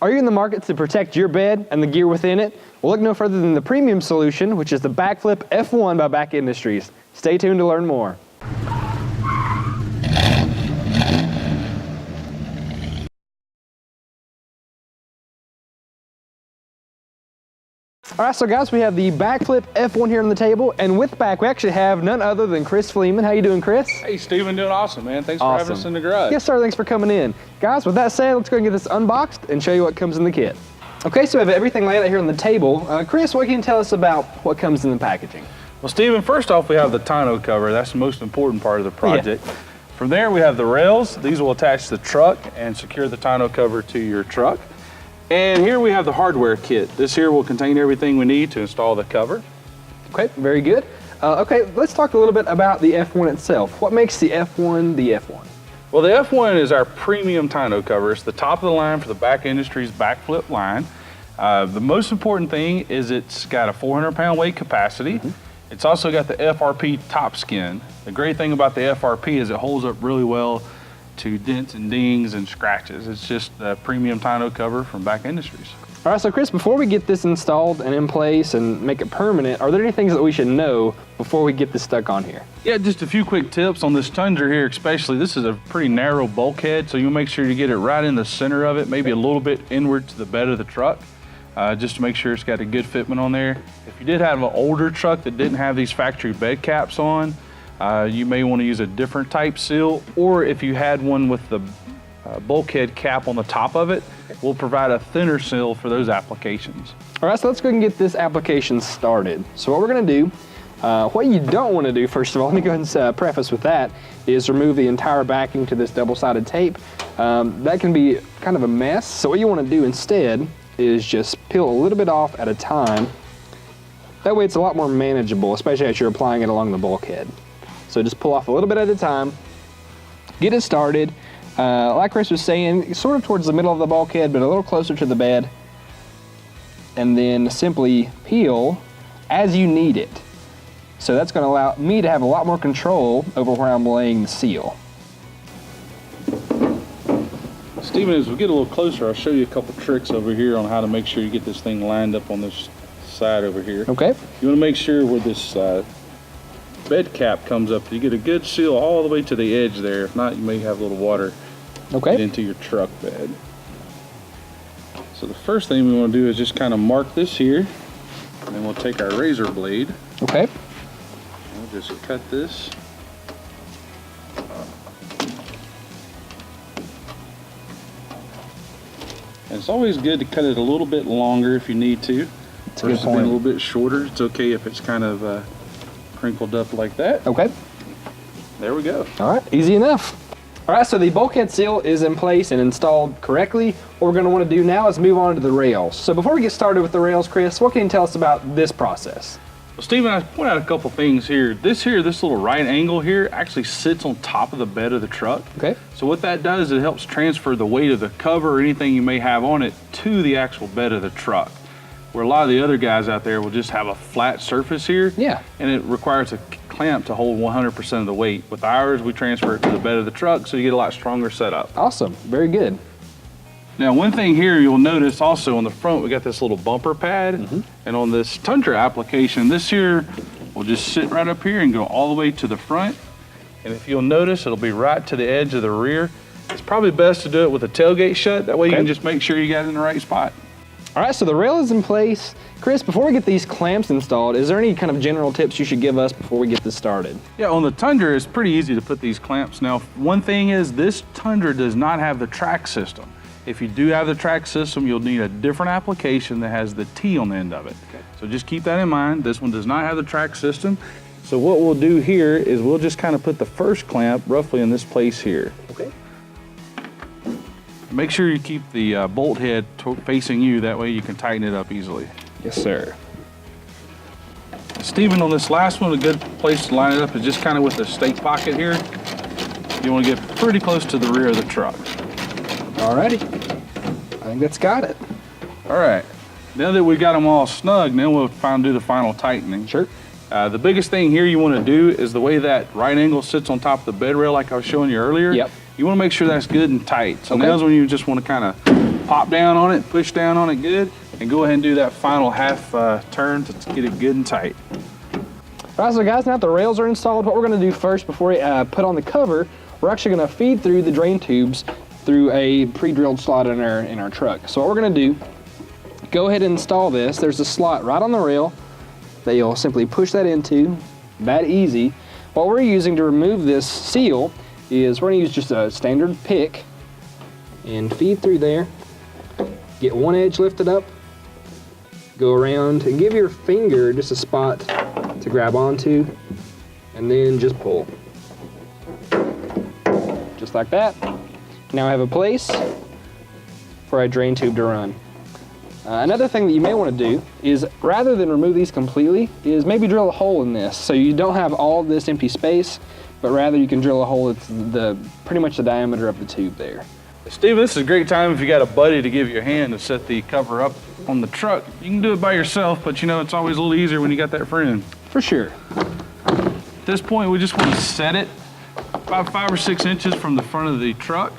Are you in the market to protect your bed and the gear within it? Well, look no further than the premium solution, which is the BAKFlip F1 by BAK Industries. Stay tuned to learn more. All right, so guys, we have the BAKFlip F1 here on the table, and with BAK, we actually have none other than Chris Fleeman. How you doing, Chris? Hey, Steven, doing awesome, man. Thanks for having us in the garage. Yes, sir. Thanks for coming in. Guys, with that said, let's go and get this unboxed and show you what comes in the kit. Okay, so we have everything laid out here on the table. Chris, what can you tell us about what comes in the packaging? Well, Steven, first off, we have the tonneau cover. That's the most important part of the project. Yeah. From there, we have the rails. These will attach to the truck and secure the tonneau cover to your truck. And here we have the hardware kit. This here will contain everything we need to install the cover. Okay, very good. Okay, let's talk a little bit about the F1 itself. What makes the F1 the F1? Well, the F1 is our premium tonneau cover. It's the top of the line for the BAK Industries BAKFlip line. The most important thing is it's got a 400-pound weight capacity. It's also got the FRP top skin. The great thing about the FRP is it holds up really well to dents and dings and scratches. It's just a premium tonneau cover from BAK Industries. All right, so Chris, before we get this installed and in place and make it permanent, are there any things that we should know before we get this stuck on here? Yeah, just a few quick tips on this Tundra here, especially. This is a pretty narrow bulkhead, so you'll make sure you get it right in the center of it, maybe a little bit inward to the bed of the truck, just to make sure it's got a good fitment on there. If you did have an older truck that didn't have these factory bed caps on, you may want to use a different type seal, or if you had one with the bulkhead cap on the top of it, we'll provide a thinner seal for those applications. All right, so let's go and get this application started. So what we're going to do, what you don't want to do, first of all, let me go ahead and preface with that, is remove the entire backing to this double-sided tape. That can be kind of a mess, so what you want to do instead is just peel a little bit off at a time. That way it's a lot more manageable, especially as you're applying it along the bulkhead. So just pull off a little bit at a time, get it started. Like Chris was saying, sort of towards the middle of the bulkhead, but a little closer to the bed. And then simply peel as you need it. So that's going to allow me to have a lot more control over where I'm laying the seal. Steven, as we get a little closer, I'll show you a couple tricks over here on how to make sure you get this thing lined up on this side over here. Okay. You want to make sure where this bed cap comes up, you get a good seal all the way to the edge there. If not, you may have a little water get into your truck bed. So the first thing we want to do is just kind of mark this here, and then we'll take our razor blade. Okay. We'll just cut this. And it's always good to cut it a little bit longer if you need to. That's a good point. A little bit shorter. It's okay if it's kind of crinkled up like that. Okay. There we go. All right, easy enough. All right, so the bulkhead seal is in place and installed correctly. What we're going to want to do now is move on to the rails. So before we get started with the rails, Chris, what can you tell us about this process? Well, Steven, I point out a couple things here. This little right angle here actually sits on top of the bed of the truck. Okay. So what that does, it helps transfer the weight of the cover or anything you may have on it to the actual bed of the truck. Where a lot of the other guys out there will just have a flat surface here. Yeah. And it requires a clamp to hold 100% of the weight. With ours, we transfer it to the bed of the truck, so you get a lot stronger setup. Awesome, very good. Now, one thing here you'll notice also on the front, we got this little bumper pad. And on this Tundra application, this here will just sit right up here and go all the way to the front. And if you'll notice, it'll be right to the edge of the rear. It's probably best to do it with the tailgate shut. That way you can just make sure you got it in the right spot. All right, so the rail is in place. Chris, before we get these clamps installed, is there any kind of general tips you should give us before we get this started? Yeah, on the Tundra, it's pretty easy to put these clamps. Now, one thing is this Tundra does not have the track system. If you do have the track system, you'll need a different application that has the T on the end of it. Okay. So just keep that in mind. This one does not have the track system. So what we'll do here is we'll just kind of put the first clamp roughly in this place here. Okay. Make sure you keep the bolt head facing you, that way you can tighten it up easily. Yes, sir. Steven, on this last one, a good place to line it up is just kind of with the stake pocket here. You want to get pretty close to the rear of the truck. Alrighty, I think that's got it. All right, now that we got them all snug, then we'll do the final tightening. Sure. The biggest thing here you want to do is the way that right angle sits on top of the bed rail like I was showing you earlier. Yep. You want to make sure that's good and tight. So now's when you just want to kind of pop down on it, push down on it good, and go ahead and do that final half turn to get it good and tight. All right, so guys, now that the rails are installed, what we're gonna do first before we put on the cover, we're actually gonna feed through the drain tubes through a pre-drilled slot in our truck. So what we're gonna do, go ahead and install this. There's a slot right on the rail that you'll simply push that into, that easy. What we're using to remove this seal is we're gonna use just a standard pick and feed through there. Get one edge lifted up, go around and give your finger just a spot to grab onto, and then just pull. Just like that. Now I have a place for a drain tube to run. Another thing that you may want to do is, rather than remove these completely, is maybe drill a hole in this so you don't have all this empty space, but rather you can drill a hole that's pretty much the diameter of the tube there. Steven, this is a great time if you got a buddy to give you a hand to set the cover up on the truck. You can do it by yourself, but you know, it's always a little easier when you got that friend. For sure. At this point, we just want to set it about 5 or 6 inches from the front of the truck.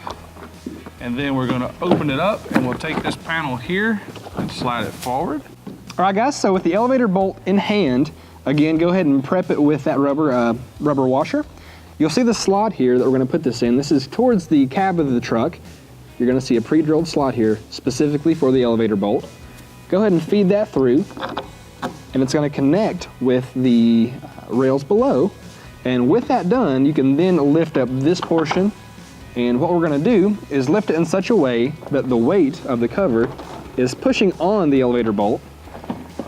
And then we're gonna open it up and we'll take this panel here and slide it forward. All right guys, so with the elevator bolt in hand, again, go ahead and prep it with that rubber washer. You'll see the slot here that we're gonna put this in. This is towards the cab of the truck. You're gonna see a pre-drilled slot here specifically for the elevator bolt. Go ahead and feed that through, and it's gonna connect with the rails below. And with that done, you can then lift up this portion. And what we're gonna do is lift it in such a way that the weight of the cover is pushing on the elevator bolt.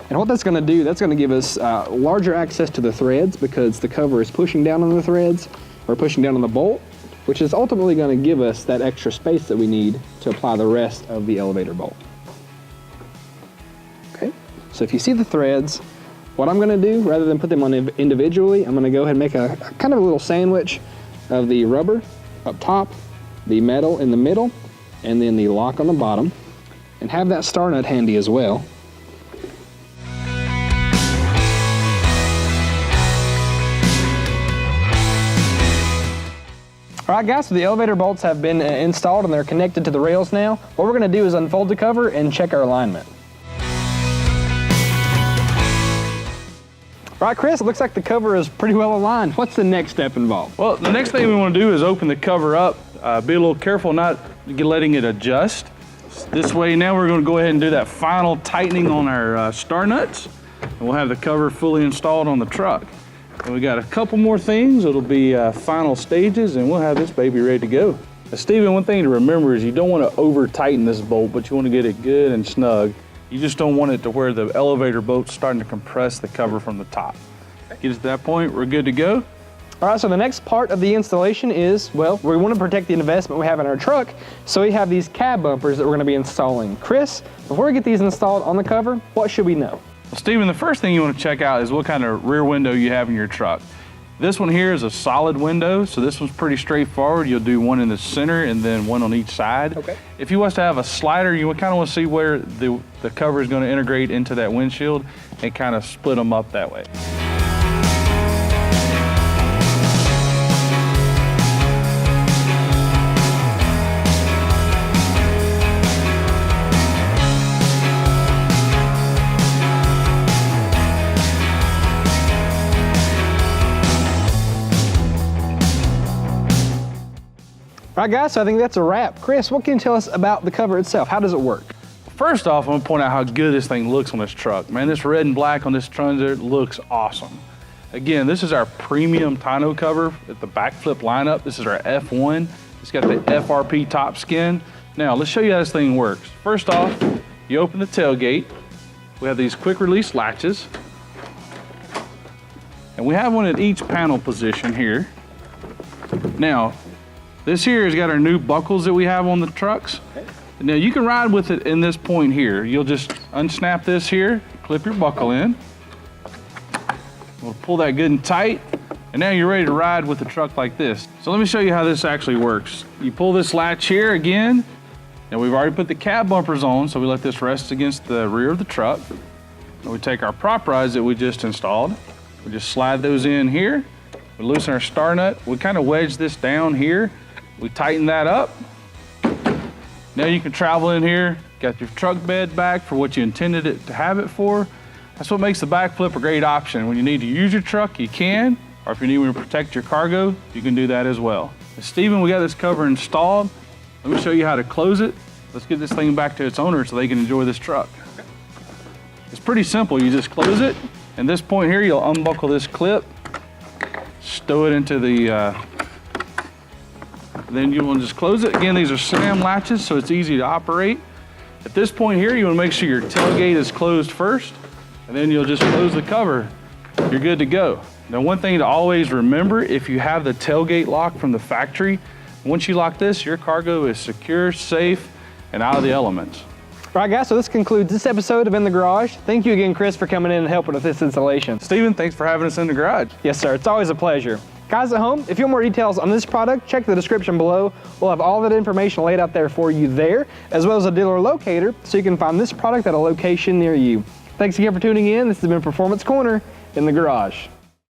And what that's gonna do, that's gonna give us larger access to the threads because the cover is pushing down on the threads or pushing down on the bolt, which is ultimately gonna give us that extra space that we need to apply the rest of the elevator bolt. Okay, so if you see the threads, what I'm gonna do, rather than put them on individually, I'm gonna go ahead and make a kind of a little sandwich of the rubber up top, the metal in the middle, and then the lock on the bottom, and have that star nut handy as well. All right guys, so the elevator bolts have been installed and they're connected to the rails now. What we're gonna do is unfold the cover and check our alignment. All right, Chris, it looks like the cover is pretty well aligned. What's the next step involved? Well, the next thing we want to do is open the cover up. Be a little careful not letting it adjust. This way now we're going to go ahead and do that final tightening on our star nuts. And we'll have the cover fully installed on the truck. And we got a couple more things. It'll be final stages and we'll have this baby ready to go. Now, Steven, one thing to remember is you don't want to over tighten this bolt, but you want to get it good and snug. You just don't want it to where the elevator bolt's starting to compress the cover from the top. Get us to that point, we're good to go. All right, so the next part of the installation is, well, we want to protect the investment we have in our truck, so we have these cab bumpers that we're going to be installing. Chris, before we get these installed on the cover, what should we know? Well, Steven, the first thing you want to check out is what kind of rear window you have in your truck. This one here is a solid window, so this one's pretty straightforward. You'll do one in the center and then one on each side. Okay. If you want to have a slider, you kind of want to see where the cover is going to integrate into that windshield and kind of split them up that way. All right guys, so I think that's a wrap. Chris, what can you tell us about the cover itself? How does it work? First off, I'm gonna point out how good this thing looks on this truck. Man, this red and black on this Tundra looks awesome. Again, this is our premium tonneau cover at the BAKFlip lineup. This is our F1. It's got the FRP top skin. Now, let's show you how this thing works. First off, you open the tailgate. We have these quick release latches. And we have one at each panel position here. Now, this here has got our new buckles that we have on the trucks. Okay. Now you can ride with it in this point here. You'll just unsnap this here, clip your buckle in. We'll pull that good and tight. And now you're ready to ride with the truck like this. So let me show you how this actually works. You pull this latch here again. Now we've already put the cab bumpers on, so we let this rest against the rear of the truck. And we take our prop rides that we just installed. We just slide those in here. We loosen our star nut. We kind of wedge this down here. We tighten that up. Now you can travel in here, got your truck bed back for what you intended it to have it for. That's what makes the BAKFlip a great option. When you need to use your truck, you can, or if you need to protect your cargo, you can do that as well. Stephen, we got this cover installed. Let me show you how to close it. Let's get this thing back to its owner so they can enjoy this truck. It's pretty simple. You just close it. And this point here, you'll unbuckle this clip, stow it into the, then you will just close it. Again, these are SAM latches, so it's easy to operate. At this point here, you want to make sure your tailgate is closed first, and then you'll just close the cover. You're good to go. Now, one thing to always remember, if you have the tailgate lock from the factory, once you lock this, your cargo is secure, safe, and out of the elements. All right, guys, so this concludes this episode of In the Garage. Thank you again, Chris, for coming in and helping with this installation. Stephen, thanks for having us in the garage. Yes, sir. It's always a pleasure. Guys at home, if you want more details on this product, check the description below. We'll have all that information laid out there for you there, as well as a dealer locator, so you can find this product at a location near you. Thanks again for tuning in. This has been Performance Corner in the Garage.